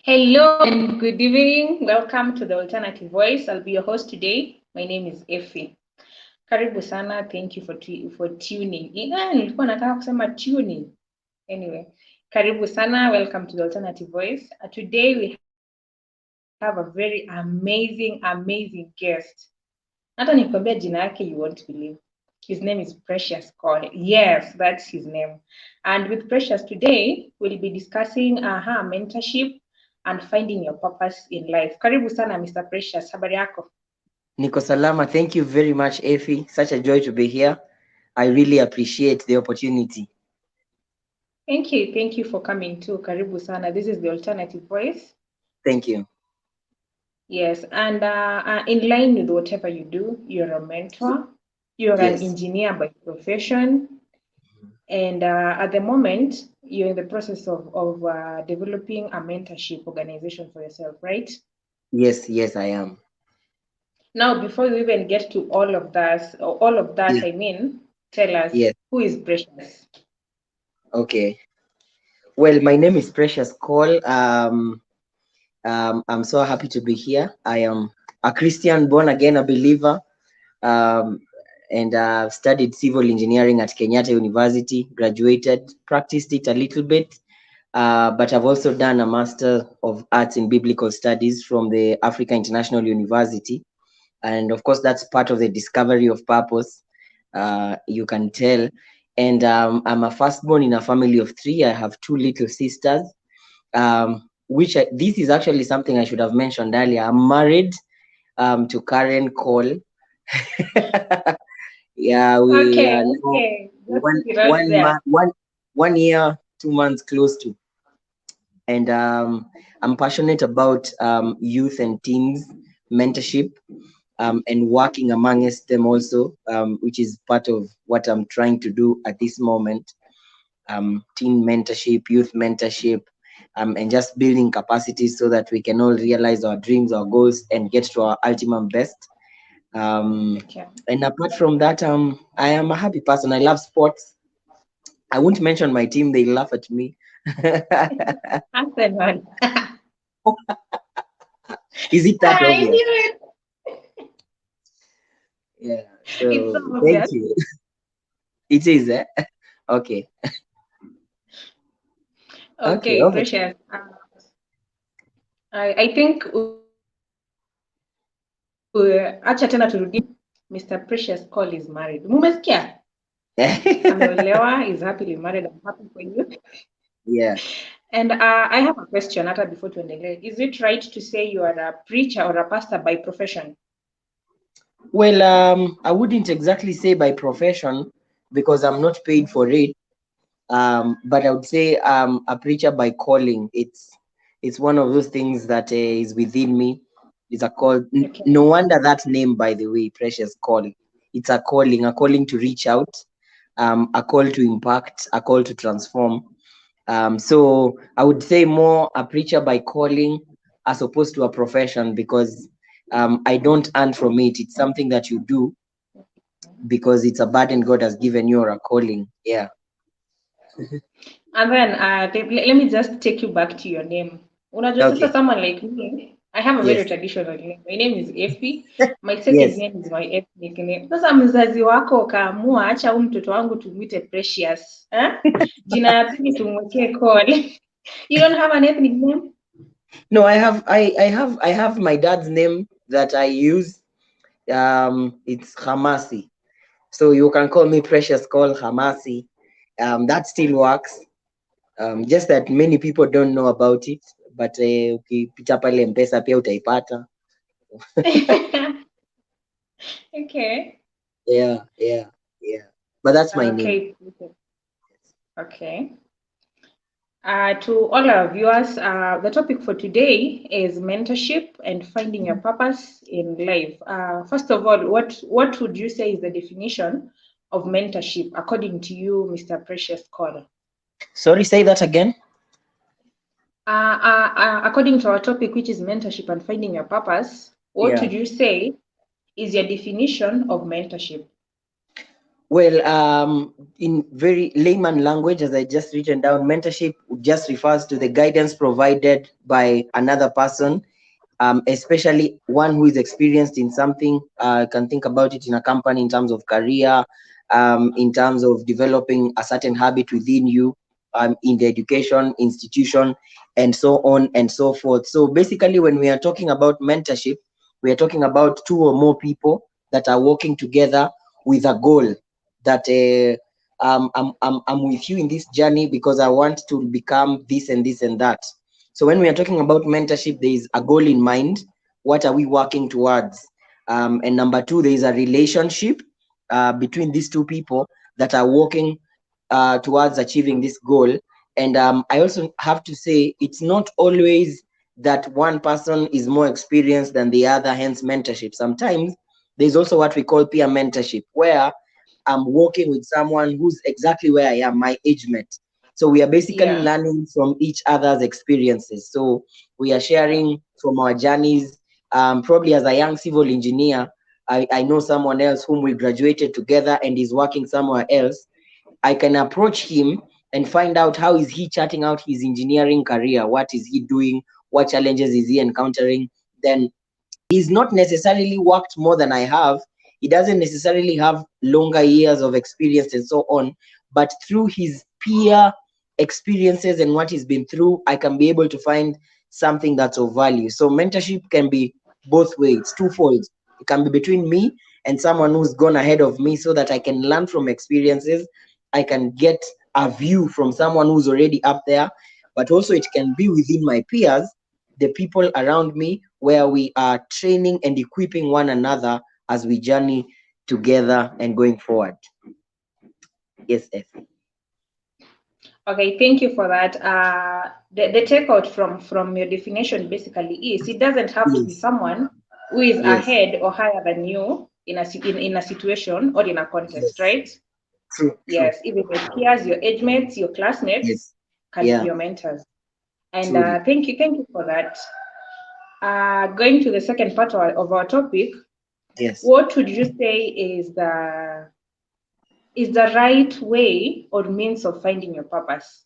Hello and good evening. Welcome to the Alternative Voice. I'll be your host today. My name is Effie. Karibu sana. Thank you for tuning in. Nilikuwa nataka kusema tuning. Anyway, karibu sana. Welcome to the Alternative Voice. Today we have a very amazing guest. Hata nikwambia jina yake you won't believe. His name is Precious Cole. Yes, that's his name. And with Precious today, we'll be discussing mentorship and finding your purpose in life. Karibu sana Mr. Precious. Habari yako? Niko salama. Thank you very much, Effie. Such a joy to be here. I really appreciate the opportunity. Thank you for coming too. Karibu sana. This is the Alternative Voice. Thank you. Yes, and in line with whatever you do, you're a mentor, you're an engineer by profession, and at the moment, you're in the process of developing a mentorship organization for yourself, right? Yes, I am. Now, before you even get to all of that, I mean, tell us, who is Precious? Okay. Well, my name is Precious Cole. I'm so happy to be here. I am a Christian, born again, a believer, and I've studied civil engineering at Kenyatta University, graduated, practiced it a little bit, but I've also done a Master of Arts in Biblical Studies from the Africa International University. And of course, that's part of the discovery of purpose, you can tell. And I'm a firstborn in a family of three. I have two little sisters, this is actually something I should have mentioned earlier. I'm married to Karen Cole. Yeah, we are one year, 2 months close to. And I'm passionate about youth and teens mentorship, and working amongst them also, which is part of what I'm trying to do at this moment. Teen mentorship, youth mentorship, and just building capacities so that we can all realize our dreams, our goals, and get to our ultimate best. And apart from that, I am a happy person. I love sports. I won't mention my team; they laugh at me. Is it that obvious? I knew it. Yeah. So thank you. It is, eh? Okay. Okay, Precious. I think acha tena turudi. Mr. Precious Cole is married. Mumesikia? Ameolewa, is happily married. I'm happy for you. Yeah. And I have a question hata before tuendelee. Is it right to say you are a preacher or a pastor by profession? Well, I wouldn't exactly say by profession because I'm not paid for it. But I would say a preacher by calling. It's one of those things that is within me. It's a call. No wonder that name, by the way, Precious Call. It's a calling to reach out, a call to impact, a call to transform. So I would say more a preacher by calling as opposed to a profession, because I don't earn from it. It's something that you do because it's a burden God has given you, or a calling. Yeah. And then let me just take you back to your name. Unajua someone like me, I have a very traditional name. My name is Effie. My second name is my ethnic name. Sasa mzazi wako kaamua acha huyu mtoto wangu tumwite Precious. Jina ya pili tumwekee Cole. You don't have an ethnic name? No, I have my dad's name that I use. It's Hamasi. So you can call me Precious Cole Hamasi. That still works. Just that many people don't know about it, but ukipita pale M-Pesa pia utaipata. Okay. Yeah. But that's my name. Okay. To all our viewers, the topic for today is mentorship and finding your purpose in life. First of all, what would you say is the definition of mentorship according to you, Mr. Precious Cole? Sorry, say that again. According to our topic, which is mentorship and finding your purpose, what would you say is your definition of mentorship? Well, in very layman language, as I just written down, mentorship just refers to the guidance provided by another person, especially one who is experienced in something. Can think about it in a company in terms of career, in terms of developing a certain habit within you, in the education institution, and so on and so forth. So basically, when we are talking about mentorship, we are talking about two or more people that are working together with a goal that I'm with you in this journey because I want to become this and this and that. So when we are talking about mentorship, there is a goal in mind. What are we working towards? And number two, there is a relationship between these two people that are working towards achieving this goal. And I also have to say, it's not always that one person is more experienced than the other, hence mentorship. Sometimes there's also what we call peer mentorship, where I'm working with someone who's exactly where I am, my age mate. So we are basically Yeah. learning from each other's experiences. So we are sharing from our journeys. Probably as a young civil engineer, I know someone else whom we graduated together and is working somewhere else. I can approach him and find out how is he charting out his engineering career, what is he doing, what challenges is he encountering. Then he's not necessarily worked more than I have. He doesn't necessarily have longer years of experience and so on. But through his peer experiences and what he's been through, I can be able to find something that's of value. So mentorship can be both ways, twofold. It can be between me and someone who's gone ahead of me so that I can learn from experiences. I can get a view from someone who's already up there, but also it can be within my peers, the people around me, where we are training and equipping one another as we journey together and going forward. Yes, Effie. Okay, thank you for that. The takeout from your definition basically is it doesn't have to be Yes, someone who is yes, ahead or higher than you in a situation or in a context, yes. right? True, true. Yes, even your peers, your age mates, your classmates Yes, can be yeah, your mentors. And truly. thank you for that. Going to the second part of our topic, Yes. what would you say is the right way or means of finding your purpose?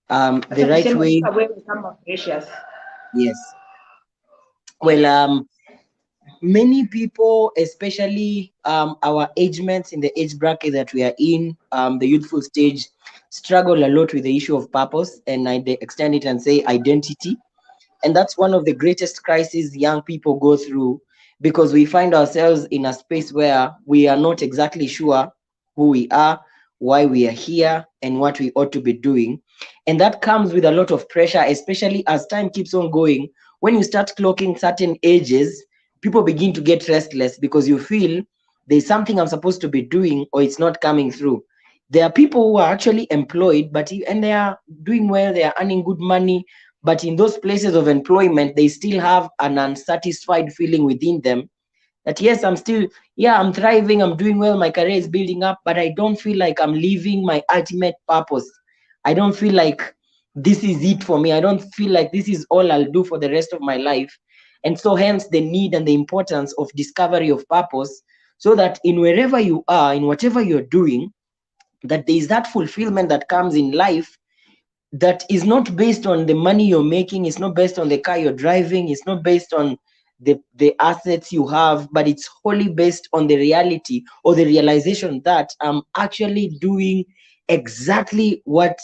The Acha right tuseme way, sasa wewe kama precious. yes. Well, Yes. many people, especially our age mates in the age bracket that we are in, the youthful stage, struggle a lot with the issue of purpose, and I extend it and say identity. And that's one of the greatest crises young people go through, because we find ourselves in a space where we are not exactly sure who we are, why we are here, and what we ought to be doing. And that comes with a lot of pressure, especially as time keeps on going. When you start clocking certain ages, people begin to get restless because you feel there's something I'm supposed to be doing or it's not coming through. There are people who are actually employed, and they are doing well, they are earning good money, but in those places of employment, they still have an unsatisfied feeling within them that, yes, I'm still, yeah, I'm thriving, I'm doing well, my career is building up, but I don't feel like I'm living my ultimate purpose. I don't feel like this is it for me. I don't feel like this is all I'll do for the rest of my life. And so hence the need and the importance of discovery of purpose, so that in wherever you are, in whatever you're doing, that there is that fulfillment that comes in life, that is not based on the money you're making, it's not based on the car you're driving, it's not based on the assets you have, but it's wholly based on the reality or the realization that I'm actually doing exactly what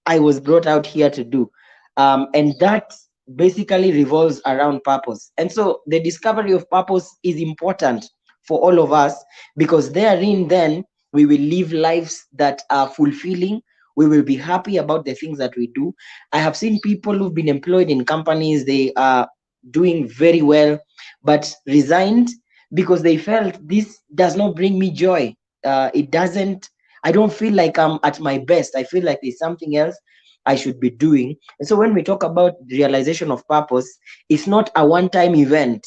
I was brought out here to do. And that basically revolves around purpose. And so the discovery of purpose is important for all of us, because therein then we will live lives that are fulfilling. We will be happy about the things that we do. I have seen people who've been employed in companies, they are doing very well, but resigned because they felt this does not bring me joy. It doesn't, I don't feel like I'm at my best. I feel like there's something else I should be doing. And so when we talk about realization of purpose, it's not a one-time event.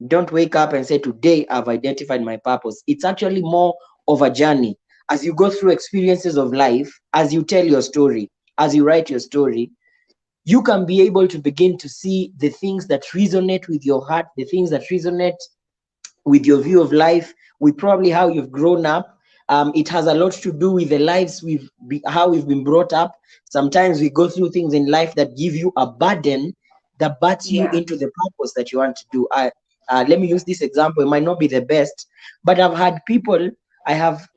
Don't wake up and say, today I've identified my purpose. It's actually more of a journey. As you go through experiences of life, as you tell your story, as you write your story, you can be able to begin to see the things that resonate with your heart, the things that resonate with your view of life, with probably how you've grown up. It has a lot to do with the lives how we've been brought up. Sometimes we go through things in life that give you a burden that bats you Yeah. into the purpose that you want to do. Let me use this example. It might not be the best, but I've had people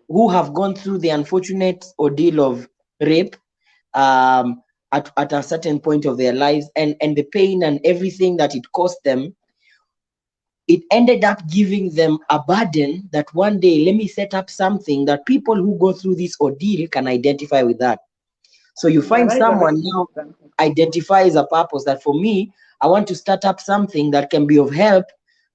who have gone through the unfortunate ordeal of rape, at a certain point of their lives, and the pain and everything that it cost them. It ended up giving them a burden that one day, let me set up something that people who go through this ordeal can identify with that. So you Yeah, find that is a very someone good now example. identifies a purpose that, for me, I want to start up something that can be of help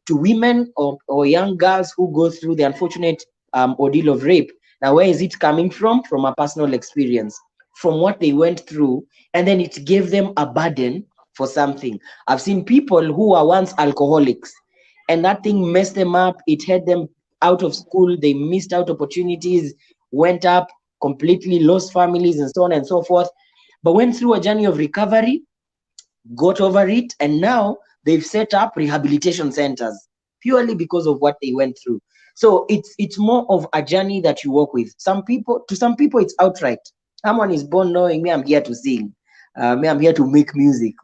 to women or young girls who go through the unfortunate ordeal of rape. Now, where is it coming from? From a personal experience, from what they went through, and then it gave them a burden for something. I've seen people who were once alcoholics, and that thing messed them up. It had them out of school. They missed out opportunities, went up completely, lost families, and so on and so forth. But went through a journey of recovery, got over it, and now they've set up rehabilitation centers purely because of what they went through. So it's more of a journey that you walk with. Some people it's outright. Someone is born knowing, me, I'm here to sing. Me, I'm here to make music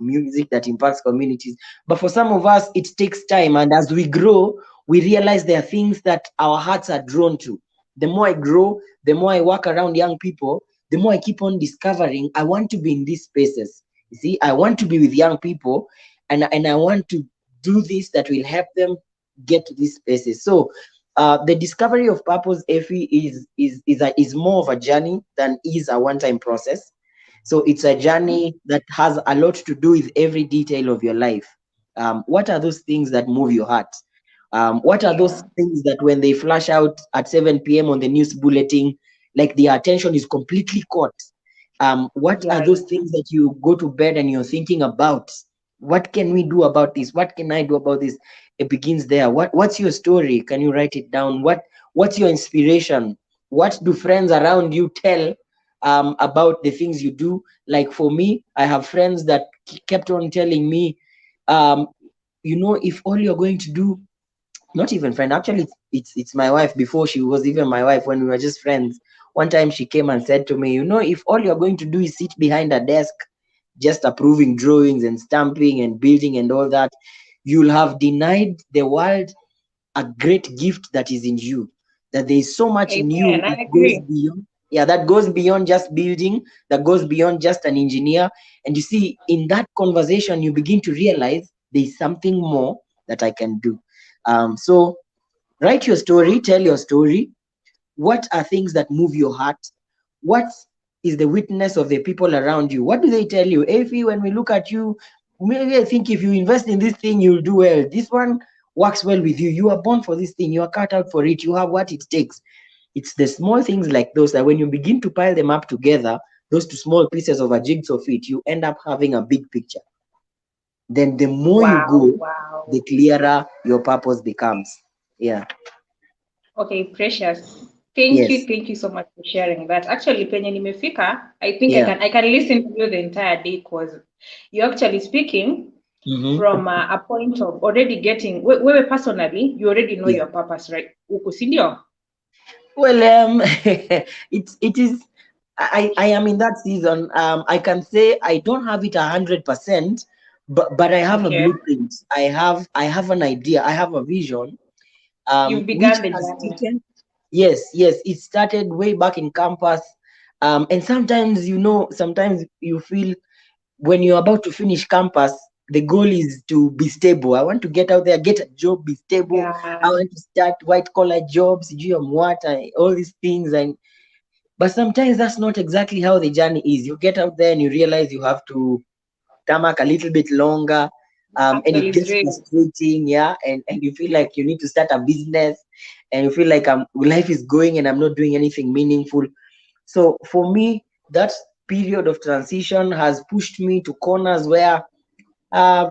that impacts communities. But for some of us, it takes time, and as we grow, we realize there are things that our hearts are drawn to. The more I grow, the more I work around young people, the more I keep on discovering I want to be in these spaces. You see, I want to be with young people, and I want to do this that will help them get to these spaces. So the discovery of purpose, Effie, is more of a journey than is a one-time process. So it's a journey that has a lot to do with every detail of your life. What are those things that move your heart? What are those Yeah. things that when they flash out at 7 p.m. on the news bulletin, like the attention is completely caught? What are Right. those things that you go to bed and you're thinking about? What can we do about this? What can I do about this? It begins there. What's your story? Can you write it down? What's your inspiration? What do friends around you tell about the things you do? Like for me, I have friends that kept on telling me, um, if all you're going to do, not even friend, actually it's my wife. Before she was even my wife, when we were just friends, one time she came and said to me, if all you're going to do is sit behind a desk just approving drawings and stamping and building and all that, you'll have denied the world a great gift that is in you. That there is so much in you Amen. I that goes agree. beyond, yeah, that goes beyond just building, that goes beyond just an engineer. And you see, in that conversation, you begin to realize there's something more that I can do. So write your story, tell your story. What are things that move your heart? What is the witness of the people around you? What do they tell you? Effie, when we look at you, maybe I think if you invest in this thing, you'll do well. This one works well with you. You are born for this thing. You are cut out for it. You have what it takes. It's the small things like those that when you begin to pile them up together, those two small pieces of a jigsaw fit, you end up having a big picture. Then the more you Wow. go, Wow. the clearer your purpose becomes. Yeah. Okay, precious. Thank you. Yes. Thank you so much for sharing that. Actually, penye nimefika, I think I Yeah. can I can listen to you the entire day because you're actually speaking Mm-hmm. from a point of already getting wewe personally, you already know Yeah. your purpose, right? Uko, si ndio? Well, it is. I am in that season. I can say I don't have it 100%, but I have a Okay. blueprint. I have an idea. I have a vision. You've Which begun the has journey. taken. Yes, yes. It started way back in campus. And sometimes sometimes you feel when you're about to finish campus, the goal is to be stable. I want to get out there, get a job, be stable. I Yeah, want to start white collar jobs, all these things. But sometimes that's not exactly how the journey is. You get out there and you realize you have to tarmac a little bit longer. And hustle it is gets real. frustrating, yeah. And you feel like you need to start a business, and you feel like life is going and I'm not doing anything meaningful. So for me, that period of transition has pushed me to corners where I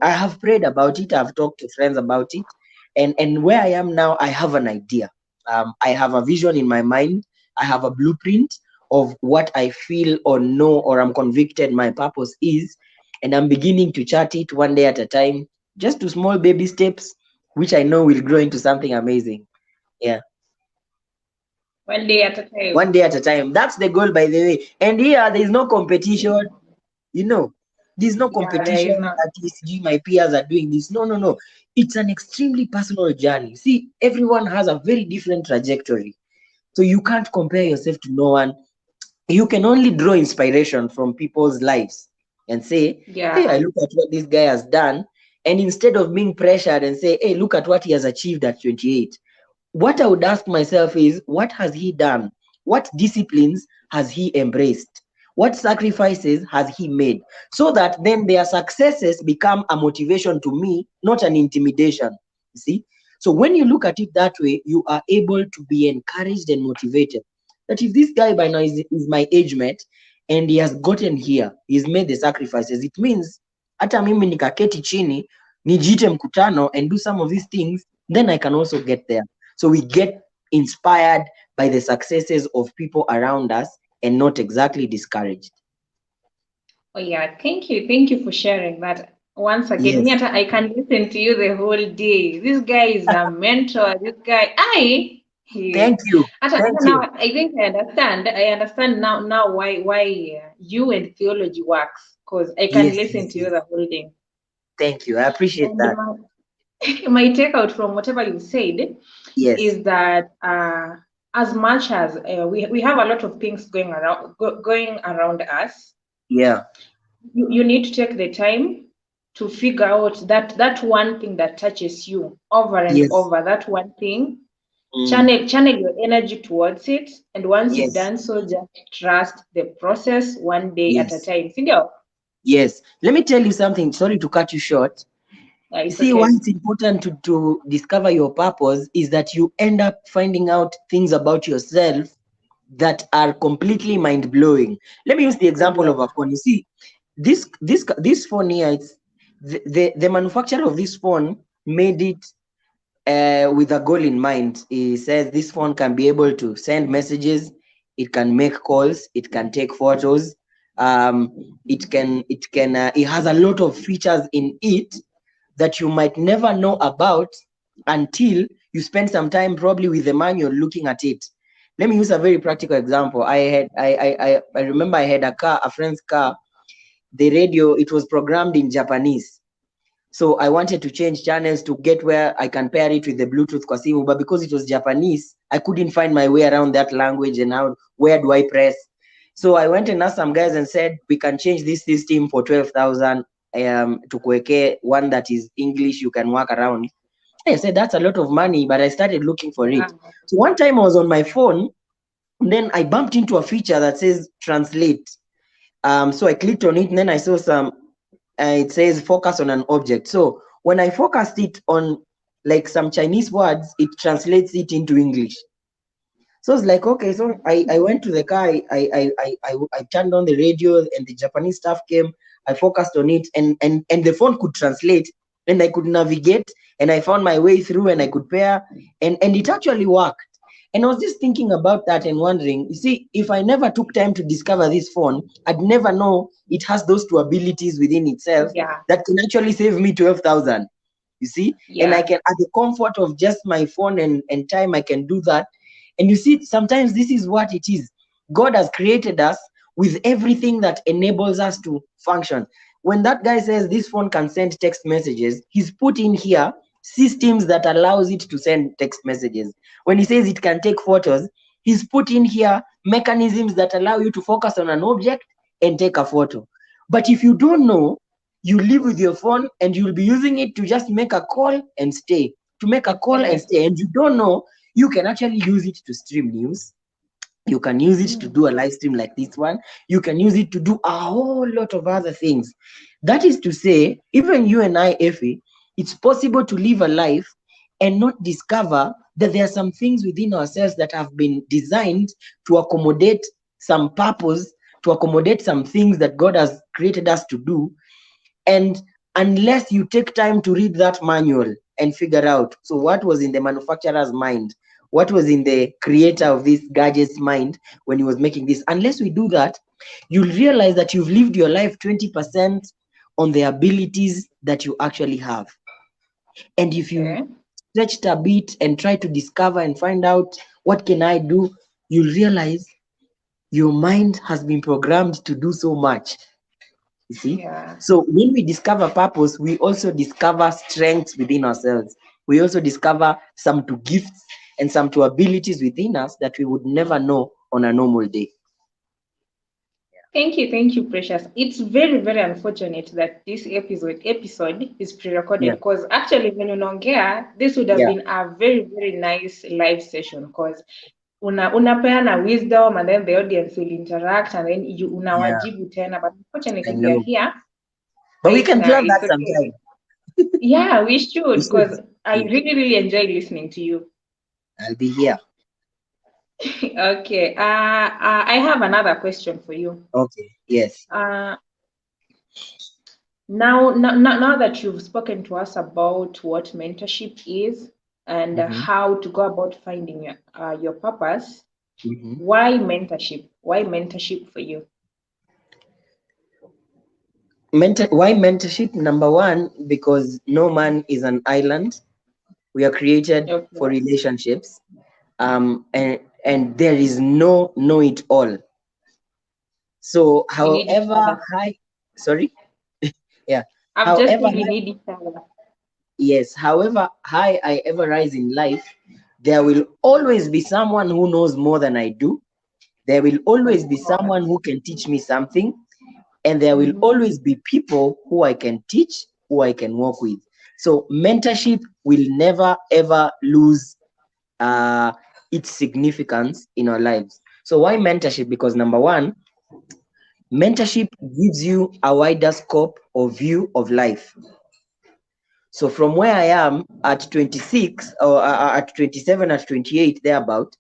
have prayed about it. I've talked to friends about it, and where I am now, I have an idea. I have a vision in my mind. I have a blueprint of what I feel or know or I'm convicted my purpose is, and I'm beginning to chart it one day at a time, just to small baby steps. which I know will grow into something amazing. Yeah. One day at a time. One day at a time. That's the goal, by the way. And here, there is no competition. You know, there's no Yeah, there is competition not. that you see my peers are doing this. No, no, no. It's an extremely personal journey. See, everyone has a very different trajectory. So you can't compare yourself to no one. You can only draw inspiration from people's lives and say, hey, I Yeah. look at what this guy has done. And instead of being pressured and say, hey, look at what he has achieved at 28, what I would ask myself is, what has he done? What disciplines has he embraced? What sacrifices has he made? So that then their successes become a motivation to me, not an intimidation. You see? So when you look at it that way, you are able to be encouraged and motivated. That if this guy by now is my age mate and he has gotten here, he's made the sacrifices, it means hata mimi nikaketi chini, nijiite mkutano and do some of these things, then I can also get there. So we get inspired by the successes of people around us and not exactly discouraged. Oh yeah, thank you. Thank you for sharing that. Once again, Yes. Miata, I can listen to you the whole day. This guy is a mentor. This guy, Thank he, you. Ata, Thank now you. I think I understand. I understand now why you and theology works, because I can Yes, listen yes, to you yes. the whole day. Thank you. I appreciate And that. my takeout from whatever you said Yes. is that as much as we have a lot of things going around us, Yeah. you need to take the time to figure out that one thing that touches you over and Yes. over, that one thing, Mm. channel your energy towards it, and once you've Yes. done so, just trust the process, one day at a Yes. time. Sindio? Yes. Let me tell you something. Sorry to cut you short. It's See, why okay. it's important to discover your purpose is that you end up finding out things about yourself that are completely mind blowing. Let me use the example Yeah. of a phone. You see, this phone here, it's the manufacturer of this phone made it with a goal in mind. He says this phone can be able to send messages, it can make calls, it can take photos, it has a lot of features in it that you might never know about until you spend some time probably with the manual looking at it. Let me use a very practical example. I remember I had a friend's car. The radio, it was programmed in Japanese. So I wanted to change channels to get where I can pair it with the Bluetooth kwa simu, but because it was Japanese, I couldn't find my way around that language and how where do I press. So I went and asked some guys and said we can change this system for 12,000 to kuweke one that is English you can work around. I said that's a lot of money, but I started looking for it. Wow. So one time I was on my phone, then I bumped into a feature that says translate. So I clicked on it, and then I saw some. It says focus on an object. So when I focused it on like some Chinese words, it translates it into English. So it's like, okay, so I went to the car, I turned on the radio and the Japanese stuff came. I focused on it and the phone could translate and I could navigate and I found my way through and I could pair and it actually worked. And I was just thinking about that and wondering, you see, if I never took time to discover this phone, I'd never know it has those two abilities within itself Yeah. that can actually save me 12,000. You see, and I Yeah. can, at the comfort of just my phone and time, I can do that. And you see, sometimes this is what it is. God has created us with everything that enables us to function. When that guy says this phone can send text messages, he's put in here systems that allows it to send text messages. When he says it can take photos, he's put in here mechanisms that allow you to focus on an object and take a photo. But if you don't know, you live with your phone and you'll be using it to just make a call and stay, to make a call and Correct. stay, and you don't know you can actually use it to stream news. You can use it to Mm. do a live stream like this one. You can use it to do a whole lot of other things. That is to say, even you and I, Effie, it's possible to live a life and not discover that there are some things within ourselves that have been designed to accommodate some purpose, to accommodate some things that God has created us to do. And unless you take time to read that manual and figure out, so what was in the manufacturer's mind, what was in the creator of this gadget's mind when he was making this, unless we do that, you'll realize that you've lived your life 20% on the abilities that you actually have. And if you Okay. stretched a bit and try to discover and find out what can I do, you'll realize your mind has been programmed to do so much. You see? Yeah. So when we discover purpose, we also discover strengths within ourselves. We also discover some to gifts and some to abilities within us that we would never know on a normal day. Thank you, Precious. It's very, very unfortunate that this episode is pre-recorded, Yeah. because actually when unaongea, this would have Yeah. been a very, very nice live session, because unapeana wisdom and then the audience will interact and then you Yeah. unawajibu tena, but I unfortunately we are know. here. But we can plan It's that okay. sometime. Yeah, we should, We should. because I Yeah. really, really enjoy listening to you. I'll be here. Okay. I have another question for you. Okay. Yes. Uh, now that you've spoken to us about what mentorship is and Mm-hmm. how to go about finding your purpose, Mm-hmm. why mentorship? Why mentorship for you? Why mentorship? Number one, because no man is an island. We are created Okay. for relationships. And there is no know it all. So We need each however other. high, sorry, yeah, I've just however said we high, need each other. yes, however high I ever rise in life, there will always be someone who knows more than I do. There will Of always be course. someone who can teach me something, and there will Mm-hmm. always be people who I can teach, who I can work with. So mentorship will never ever lose uh, its significance in our lives. So why mentorship? Because number one, mentorship gives you a wider scope or view of life. So from where I am at 26 or at 27, at 28, thereabout,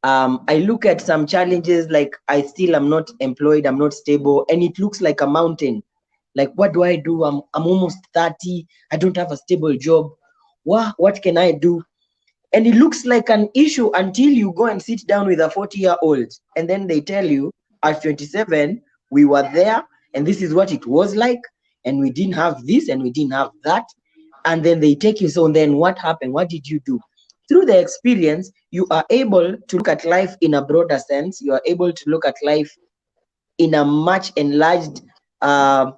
I look at some challenges like I still am not employed, I'm not stable, and it looks like a mountain. Like, what do I do? I'm almost 30, I don't have a stable job. What can I do? And it looks like an issue until you go and sit down with a 40-year-old, and then they tell you, at 27, we were there, and this is what it was like, and we didn't have this, and we didn't have that. And then they take you, so then what happened? What did you do? Through the experience, you are able to look at life in a broader sense. You are able to look at life in a much enlarged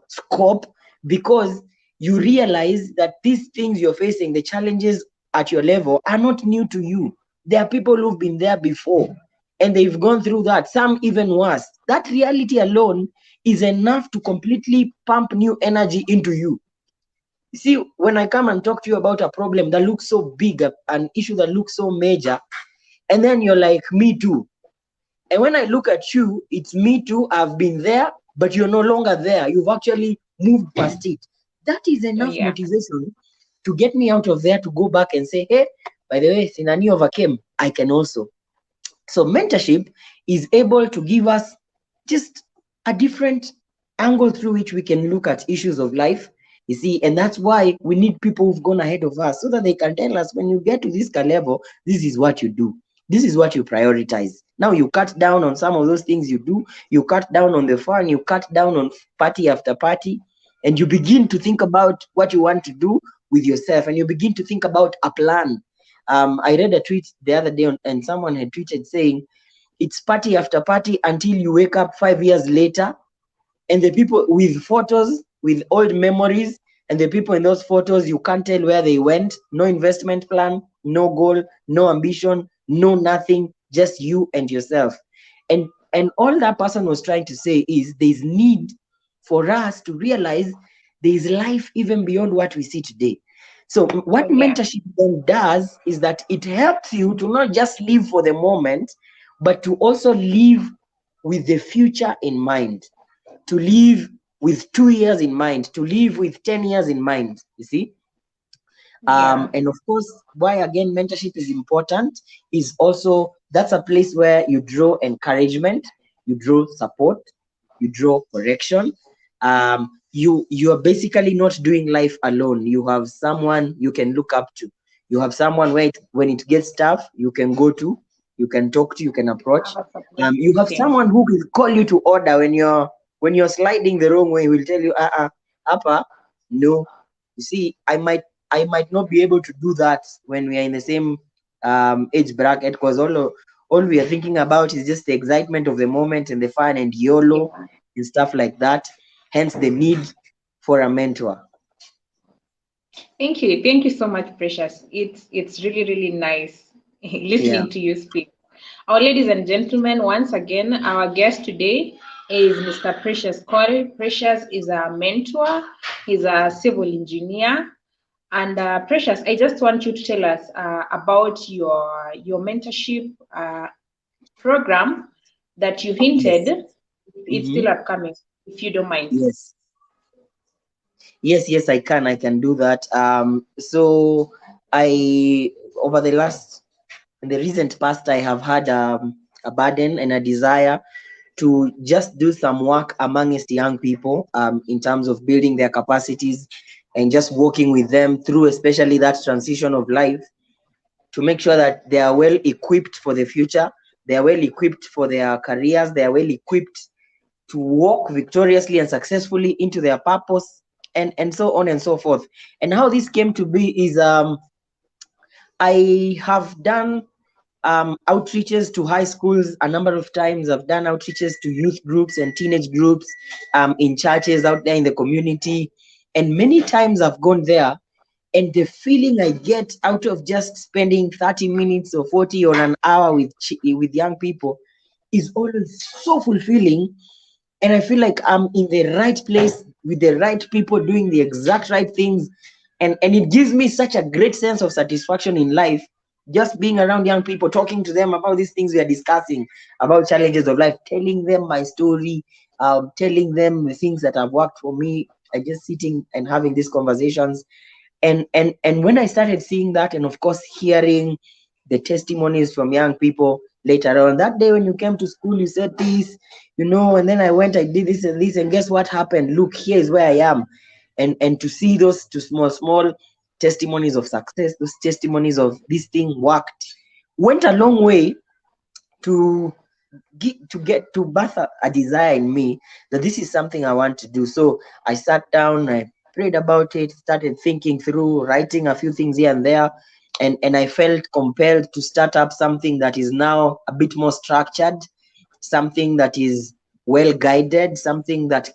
scope, because you realize that these things you're facing, the challenges at your level, are not new to you. There are people who've been there before and they've gone through that, some even worse. That reality alone is enough to completely pump new energy into you. You see, when I come and talk to you about a problem that looks so big, an issue that looks so major, and then you're like, me too. And when I look at you, it's me too. I've been there, but you're no longer there. You've actually moved past it. That is Oh, enough yeah. motivation to get me out of there to go back and say, hey, by the way, Sinani overcame. I can also. So mentorship is able to give us just a different angle through which we can look at issues of life. You see, and that's why we need people who've gone ahead of us so that they can tell us, when you get to this level, this is what you do. This is what you prioritize. Now you cut down on some of those things you do. You cut down on the fun. You cut down on party after party, and you begin to think about what you want to do with yourself, and you begin to think about a plan. I read a tweet the other day, and someone had tweeted saying, it's party after party until you wake up 5 years later, and the people with photos, with old memories, and the people in those photos, you can't tell where they went. No investment plan, no goal, no ambition, no nothing, just you and yourself. And all that person was trying to say is, there's need for us to realize there is life even beyond what we see today. So what Oh, yeah. mentorship then does is that it helps you to not just live for the moment, but to also live with the future in mind, to live with 2 years in mind, to live with 10 years in mind, you see. Yeah. And of course, why again mentorship is important is also, that's a place where you draw encouragement, you draw support, you draw correction. You are basically not doing life alone. You have someone you can look up to. You have someone where when it gets tough, you can go to, you can talk to, you can approach. Have a support You have system. someone who will call you to order when you're sliding the wrong way. He will tell you, upper, no. You see, I might I might not be able to do that when we are in the same age bracket, because all we are thinking about is just the excitement of the moment and the fun and YOLO and stuff like that. Hence the need for a mentor. Thank you so much, Precious. It's really nice listening to you speak. Our ladies and gentlemen, once again, our guest today is Mr. Precious Corey. Precious is a mentor. He's a civil engineer. And Precious, I just want you to tell us about your mentorship program that you hinted. Yes. It's still upcoming, if you don't mind. Yes, I can do that. So I over in the recent past, I have had a burden and a desire to just do some work amongst young people in terms of building their capacities and just working with them through especially that transition of life, to make sure that they are well equipped for the future, they are well equipped for their careers, they are well equipped to walk victoriously and successfully into their purpose, and so on and so forth. And how this came to be is I have done outreaches to high schools a number of times. I've done outreaches to youth groups and teenage groups in churches out there in the community, and many times I've gone there, and the feeling I get out of just spending 30 minutes or 40 or an hour with young people is always so fulfilling. And I feel like I'm in the right place with the right people doing the exact right things. And it gives me such a great sense of satisfaction in life, just being around young people, talking to them about these things we are discussing, about challenges of life, telling them my story, telling them the things that have worked for me. I just sitting and having these conversations. And when I started seeing that, and of course hearing the testimonies from young people later on, that day when you came to school, you said this, and then I went, I did this and this, and guess what happened? Look, here is where I am. And to see those two small testimonies of success, those testimonies of this thing worked, went a long way to get to birth a desire in me that this is something I want to do. So I sat down, I prayed about it, started thinking through, writing a few things here and there, and I felt compelled to start up something that is now a bit more structured, something that is well guided, something that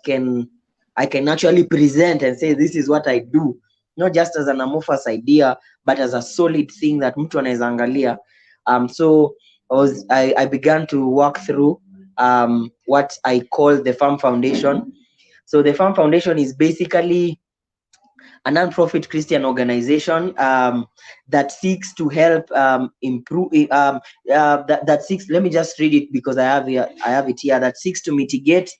I can actually present and say this is what I do, not just as an amorphous idea, but as a solid thing that mtu anaweza angalia. So I began to work through what I call the Farm Foundation. So the Farm Foundation is basically a non-profit Christian organization that seeks to help improve. That seeks. Let me just read it because I have it here. That seeks to mitigate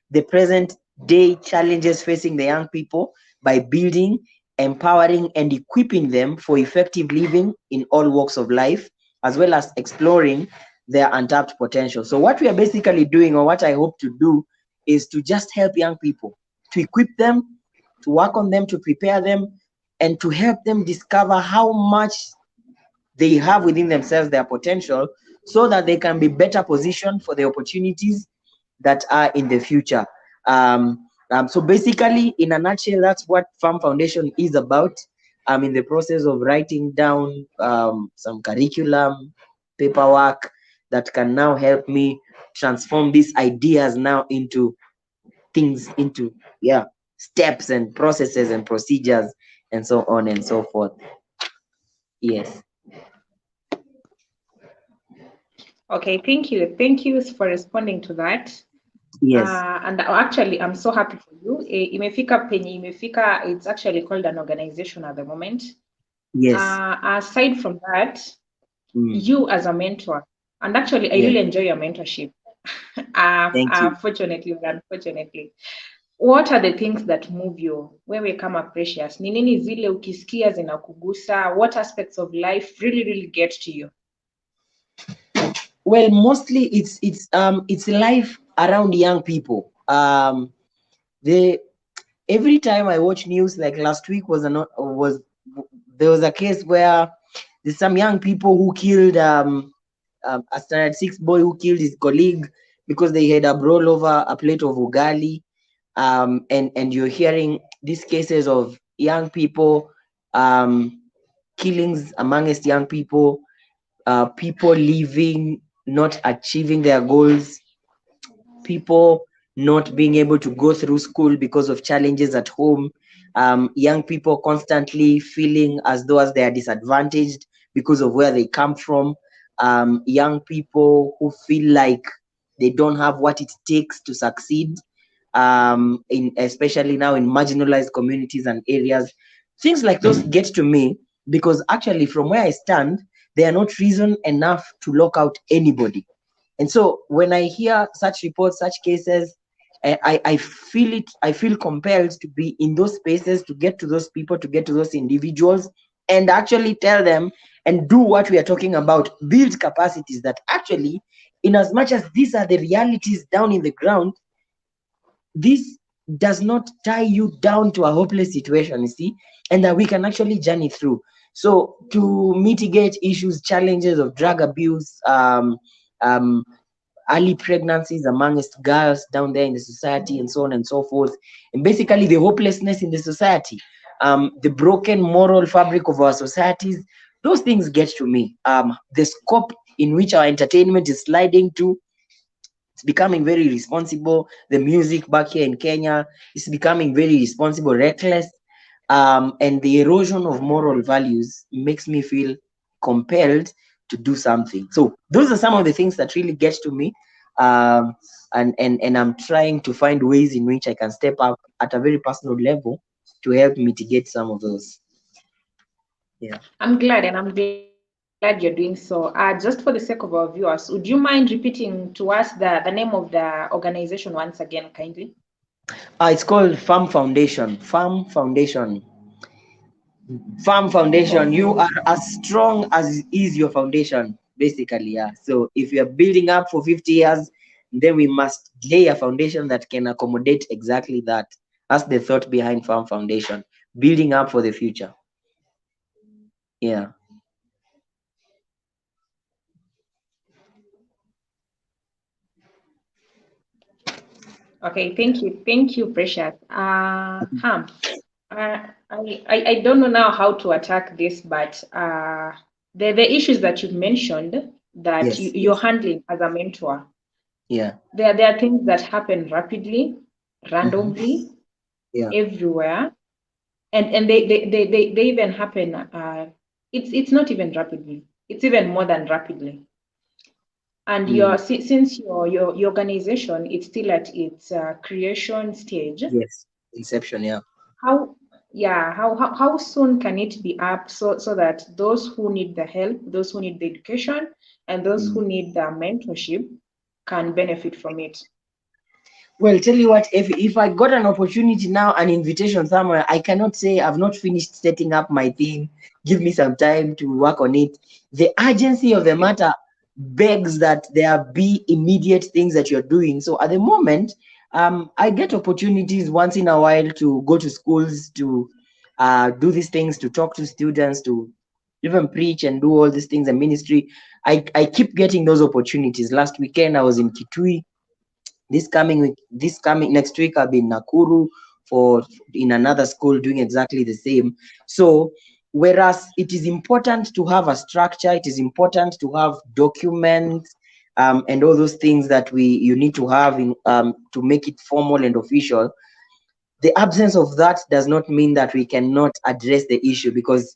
the present day challenges facing the young people by building, empowering, and equipping them for effective living in all walks of life, as well as exploring their untapped potential. So what we are basically doing, or what I hope to do, is to just help young people, to equip them, to work on them, to prepare them, and to help them discover how much they have within themselves, their potential, so that they can be better positioned for the opportunities that are in the future. So basically, in a nutshell, that's what Farm Foundation is about. I'm in the process of writing down some curriculum, paperwork that can now help me transform these ideas now into things, into steps and processes and procedures and so on and so forth. Yes. Okay, thank you. Thank you for responding to that. Yes. And actually, I'm so happy for you. Imefika penye imefika, it's actually called an organization at the moment. Yes. Aside from that, you as a mentor, and actually, I really enjoy your mentorship. Thank you. Fortunately or unfortunately, what are the things that move you wewe kama Precious? Ni nini zile ukisikia zinakugusa? What aspects of life really get to you? Well, mostly it's life around young people. Every time I watch news, like last week there was a case where there's some young people who killed a standard 6 boy who killed his colleague because they had a brawl over a plate of ugali. And you're hearing these cases of young people killings amongst young people, people leaving, not achieving their goals, people not being able to go through school because of challenges at home, young people constantly feeling as though as they are disadvantaged because of where they come from, young people who feel like they don't have what it takes to succeed, in especially now in marginalized communities and areas. Things like those get to me because actually from where I stand, they are not reason enough to lock out anybody. And so when I hear such reports, such cases, I feel it, I feel compelled to be in those spaces, to get to those people, to get to those individuals, and actually tell them and do what we are talking about, build capacities that actually, in as much as these are the realities down in the ground, this does not tie you down to a hopeless situation, you see, and that we can actually journey through. So to mitigate issues, challenges of drug abuse, um, early pregnancies amongst girls down there in the society, and so on and so forth, and basically the hopelessness in the society, the broken moral fabric of our societies, those things get to me. The scope in which our entertainment is sliding to, it's becoming very responsible. The music back here in Kenya is becoming very responsible, reckless, and the erosion of moral values makes me feel compelled to do something. So those are some of the things that really get to me, um, and I'm trying to find ways in which I can step up at a very personal level to help mitigate some of those. Yeah. I'm glad you're doing so. Just for the sake of our viewers, would you mind repeating to us the name of the organization once again, kindly? It's called Farm Foundation. Farm Foundation. Farm foundation, you Okay. are as strong as is your foundation, basically. Yeah. So if you are building up for 50 years, then we must lay a foundation that can accommodate exactly that. That's the thought behind Farm Foundation, building up for the future. Yeah. Okay, thank you, Precious. Ham, I don't know now how to attack this, but the issues that you've mentioned that Yes. you're Yes. handling as a mentor, Yeah. there are things that happen rapidly, Mhm. randomly, Yeah. everywhere, and they even happen. It's not even rapidly. It's even more than rapidly. And Mm. since your organization is still at its creation stage, Yes. Inception. Yeah. how yeah how soon can it be up so that those who need the help, those who need the education, and those Mm. who need the mentorship can benefit from it? Well, tell you what, if I got an opportunity now, an invitation somewhere, I cannot say I've not finished setting up my thing. Give me some time to work on it. The urgency of the matter begs that there be immediate things that you're doing. So at the moment, I get opportunities once in a while to go to schools to do these things, to talk to students, to even preach and do all these things and ministry. I keep getting those opportunities. Last weekend I was in Kitui. This coming next week, I'll be in Nakuru for in another school doing exactly the same. So whereas it is important to have a structure, it is important to have documents, and all those things that you need to have in to make it formal and official. The absence of that does not mean that we cannot address the issue, because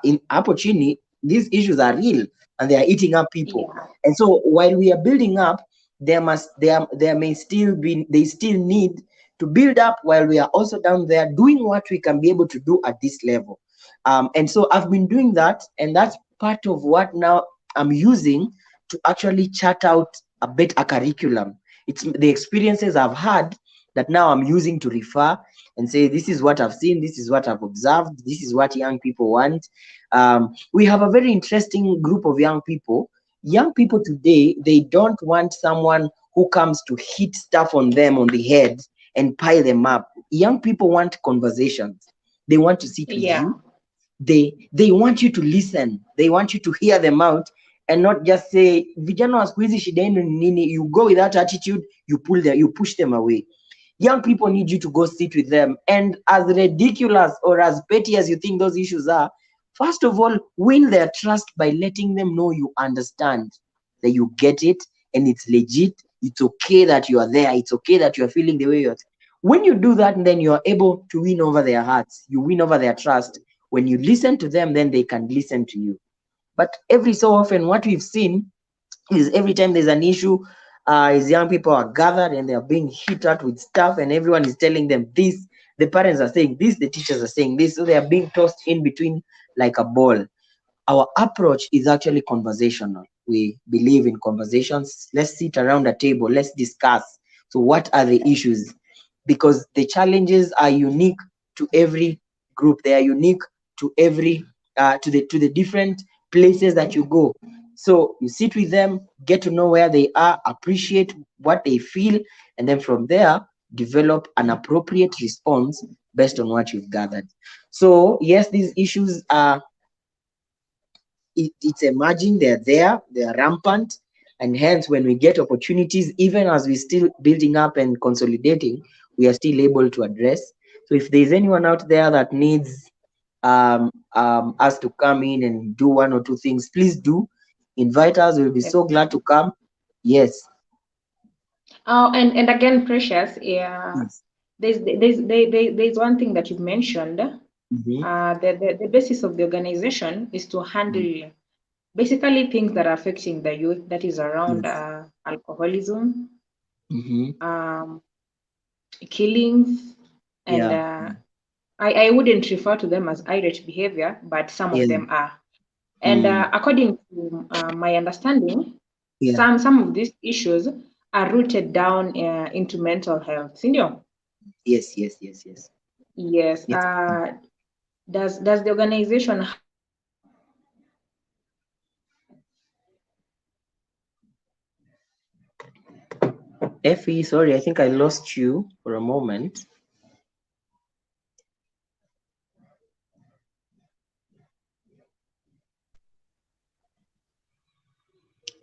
in opportunity, these issues are real and they are eating up people. Yeah, And so while we are building up, there may still be, they still need to build up while we are also down there doing what we can be able to do at this level. And so I've been doing that, and that's part of what now I'm using to actually chart out a curriculum. It's the experiences I've had that now I'm using to refer and say, this is what I've seen, this is what I've observed, this is what young people want. We have a very interesting group of young people. Young people today, they don't want someone who comes to hit stuff on them on the head and pile them up. Young people want conversations. They want to sit with yeah, you. They want you to listen. They want you to hear them out and not just say, vijana wa siku hizi shida yenu ni nini. You go with that attitude, you push them away. Young people need you to go sit with them. And as ridiculous or as petty as you think those issues are, first of all, win their trust by letting them know you understand, that you get it, and it's legit. It's okay that you are there. It's okay that you are feeling the way you're. When you do that, then you are able to win over their hearts. You win over their trust. When you listen to them, then they can listen to you. But every so often, what we've seen is every time there's an issue, as young people are gathered and they are being hit out with stuff, and everyone is telling them this. The parents are saying this, the teachers are saying this, so they are being tossed in between like a ball. Our approach is actually conversational. We believe in conversations. Let's sit around a table, let's discuss. So, what are the issues? Because the challenges are unique to every group. They are unique to every to the different places that you go. So you sit with them, get to know where they are, appreciate what they feel, and then from there develop an appropriate response based on what you've gathered. So yes, these issues are it's emerging, they're rampant, and hence when we get opportunities, even as we're still building up and consolidating, we are still able to address. So if there's anyone out there that needs us to come in and do one or two things, please do invite us. We'll be so glad to come. Yes. And again, Precious, yeah, Yes. there's one thing that you've mentioned. Mm-hmm. The basis of the organization is to handle basically things that are affecting the youth, that is around Yes. alcoholism, Mm-hmm. um, killings, and Yeah. I wouldn't refer to them as irate behavior, but some of Yeah. them are. And Mm. according to my understanding, Yeah. some of these issues are rooted down into mental health. Sindio? Yes. Yes. Yes. Yes. Yes. Yes. Does the organization have something planned to deal with that? Effie, sorry, I think I lost you for a moment.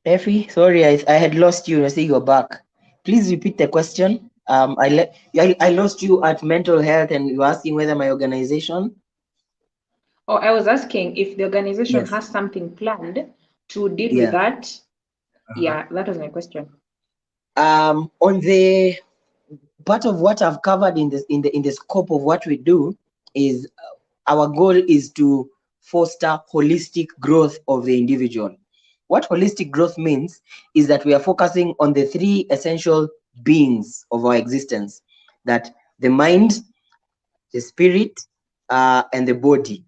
Effie, sorry, I had lost you. I see you're back. Please repeat the question. I lost you at mental health, and you're asking whether my organization. Or I was asking if the organization Yes. has something planned to deal with Yeah. that. Uh-huh. Yeah, that was my question. On the part of what I've covered in the scope of what we do is our goal is to foster holistic growth of the individual. What holistic growth means is that we are focusing on the three essential beings of our existence, that the mind, the spirit, and the body.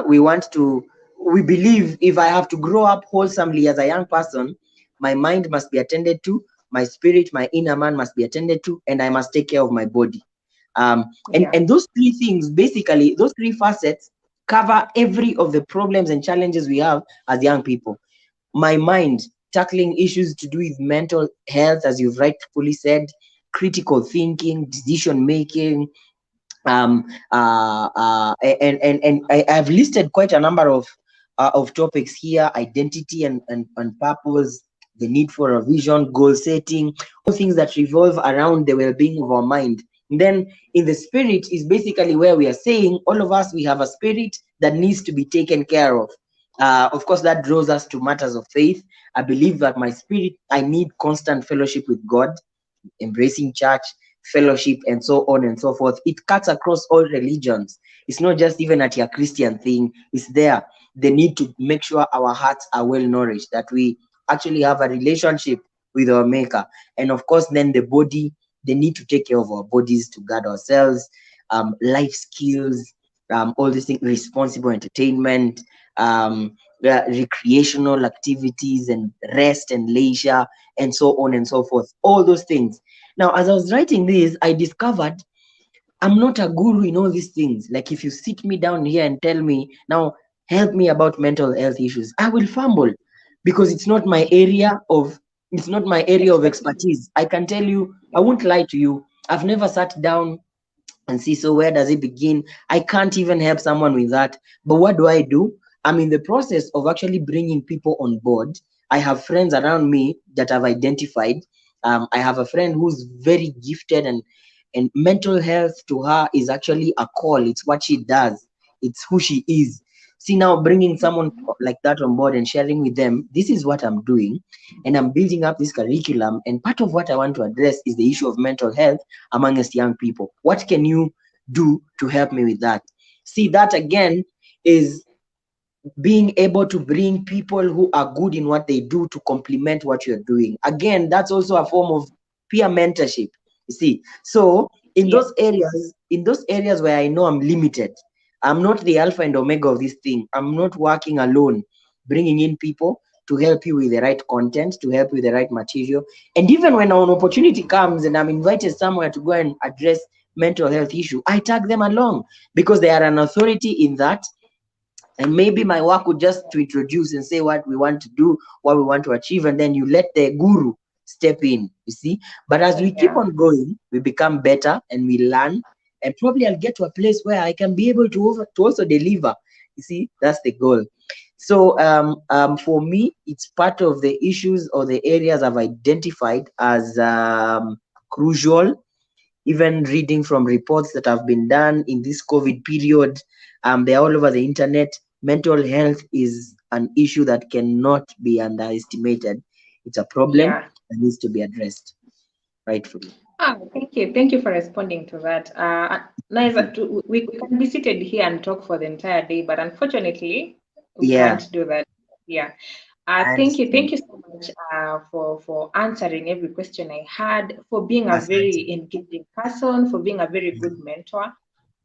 We believe if I have to grow up wholesomely as a young person, my mind must be attended to, my spirit, my inner man must be attended to, and I must take care of my body. And Yeah. and those three things, basically, those three facets cover every of the problems and challenges we have as young people. My mind, tackling issues to do with mental health, as you've rightfully said, critical thinking, decision making, and I've listed quite a number of topics here: identity and purpose, the need for a vision, goal setting, all things that revolve around the well-being of our mind. And then in the spirit is basically where we are saying all of us, we have a spirit that needs to be taken care of. Of course, that draws us to matters of faith. I believe that my spirit, I need constant fellowship with God, embracing church, fellowship, and so on and so forth. It cuts across all religions. It's not just even at your Christian thing, it's there. The need to make sure our hearts are well nourished, that we actually have a relationship with our Maker. And of course, then the body, the need to take care of our bodies, to guard ourselves, life skills, all these things, responsible entertainment, recreational activities, and rest and leisure, and so on and so forth. All those things. Now, as I was writing this, I discovered I'm not a guru in all these things. Like, if you sit me down here and tell me, now, help me about mental health issues, I will fumble, because it's not my area of Expertise. expertise. I can tell you, I won't lie to you. I've never sat down and see, so where does it begin? I can't even help someone with that. But what do? I'm in the process of actually bringing people on board. I have friends around me that have identified. I have a friend who's very gifted, and And mental health to her is actually a call. It's what she does. It's who she is. See, now bringing someone like that on board and sharing with them, this is what I'm doing, and I'm building up this curriculum. And part of what I want to address is the issue of mental health amongst young people. What can you do to help me with that? See, that again is being able to bring people who are good in what they do to complement what you're doing. Again, that's also a form of peer mentorship. You see, so Yeah. in those areas where I know I'm limited, I'm not the alpha and omega of this thing. I'm not working alone, bringing in people to help you with the right content, to help you with the right material. And even when an opportunity comes and I'm invited somewhere to go and address mental health issue, I tag them along because they are an authority in that, and maybe my work would just to introduce and say what we want to do, what we want to achieve, and then you let the guru step in, you see. But as we keep Yeah. on going, we become better and we learn, and probably I'll get to a place where I can be able to also deliver. You see, that's the goal. So for me, it's part of the issues or the areas I've identified as crucial. Even reading from reports that have been done in this COVID period, they're all over the internet. Mental health is an issue that cannot be underestimated. It's a problem Yeah. that needs to be addressed rightfully. Ah, thank you. Thank you for responding to that. Nice. We can be seated here and talk for the entire day, but unfortunately, we Yeah, can't do that. Yeah. I Thank you. understand. Thank you so much for answering every question I had, for being a Asante. very engaging person, for being a very good mentor.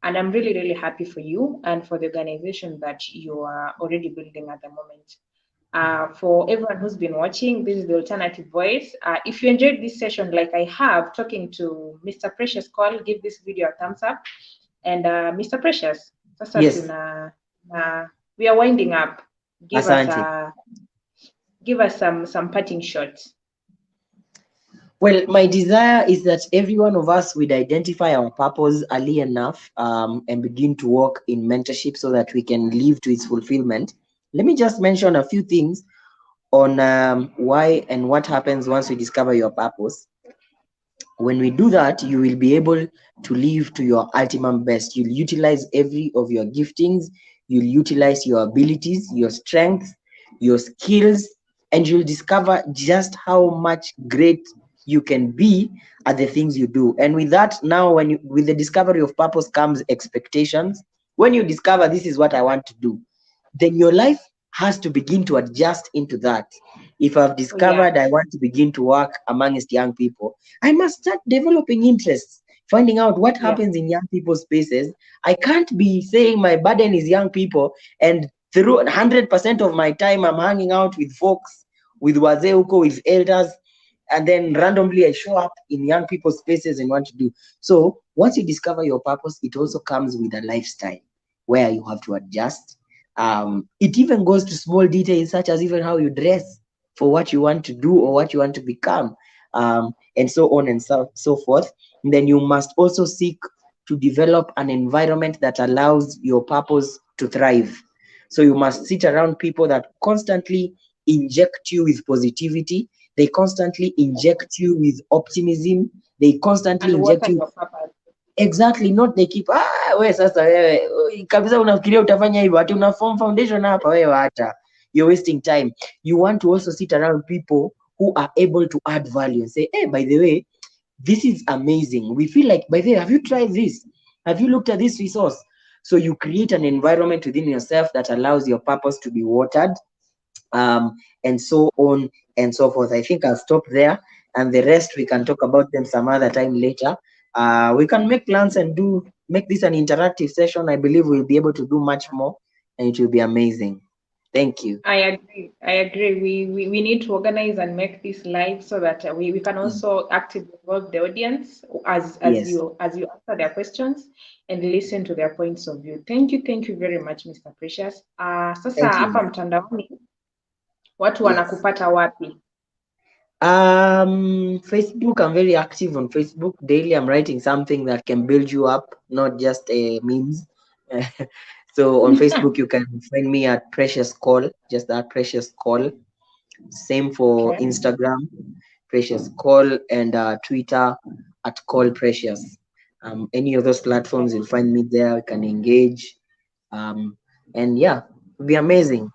And I'm really, really happy for you and for the organization that you are already building at the moment. For everyone who's been watching, this is the Alternative Voice. If you enjoyed this session like I have, talking to Mr. Precious Call, give this video a thumbs up. And Mr. Precious, sasa Yes, we are winding up. Give us asante. a give us some parting shots. Well, my desire is that every one of us would identify our purpose early enough, and begin to work in mentorship so that we can live to its fulfillment. Let me just mention a few things on why and what happens once you discover your purpose. When we do that, you will be able to live to your ultimate best. You'll utilize every of your giftings, you'll utilize your abilities, your strengths, your skills, and you'll discover just how much great you can be at the things you do. And with that, now when you with the discovery of purpose comes expectations. When you discover this is what I want to do, then your life has to begin to adjust into that. If I've Oh yeah, discovered I want to begin to work amongst young people, I must start developing interests, finding out what yeah, happens in young people's spaces. I can't be saying my burden is young people and through 100% of my time I'm hanging out with folks, with wazeuko, with elders, and then randomly I show up in young people's spaces and want to do. So once you discover your purpose, it also comes with a lifestyle where you have to adjust. It even goes to small details such as even how you dress for what you want to do or what you want to become, and so on and so forth. And then you must also seek to develop an environment that allows your purpose to thrive. So you must sit around people that constantly inject you with positivity. They constantly inject you with optimism. They constantly and inject water you. your purpose. Exactly, not they keep we sasa wewe kabisa unafikiria utafanya hivyo ati una form foundation hapa wewe hata you're wasting time. You want to also sit around people who are able to add value and say, hey, by the way, this is amazing. We feel like, by the way, have you tried this? Have you looked at this resource? So you create an environment within yourself that allows your purpose to be watered, and so on and so forth. I think I'll stop there, and the rest we can talk about them some other time later. We can make plans and make this an interactive session. I believe we'll be able to do much more, and it will be amazing. Thank you. I agree. I agree. We need to organize and make this live so that we can also actively involve the audience Yes, as you answer their questions and listen to their points of view. Thank you very much, Mr. Precious. Sasa thank hapa you. mtandaoni watu Yes. wanakupata wapi? Facebook, I'm very active on Facebook. Daily, I'm writing something that can build you up, not just memes. So on Facebook, you can find me at Precious Call, just that Precious Call. Same for Okay. Instagram, Precious Call, and Twitter at Call Precious. Any of those platforms, you'll find me there. We can engage. And yeah, it'll be amazing.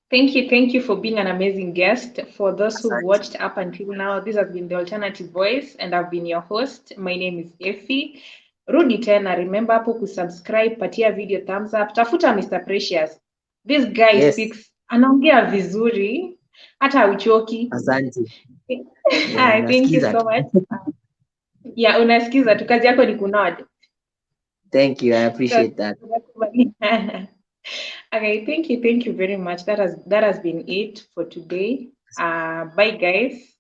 Thank you for being an amazing guest. For those who've Asante. watched up until now, this has been the Alternative Voice, and I've been your host. My name is Effie. Rudi tena, remember hapo kusubscribe, patia video thumbs up, tafuta Mr. Precious. This guy Yes, speaks, anaongea vizuri, hata hauchoki. asante. Yeah, Hi, thank you nasikiza so tu. much. Yeah, unasikiza tu, kazi yako ni kunod. Thank you. I appreciate that. Okay, thank you very much. That has been it for today. Bye guys.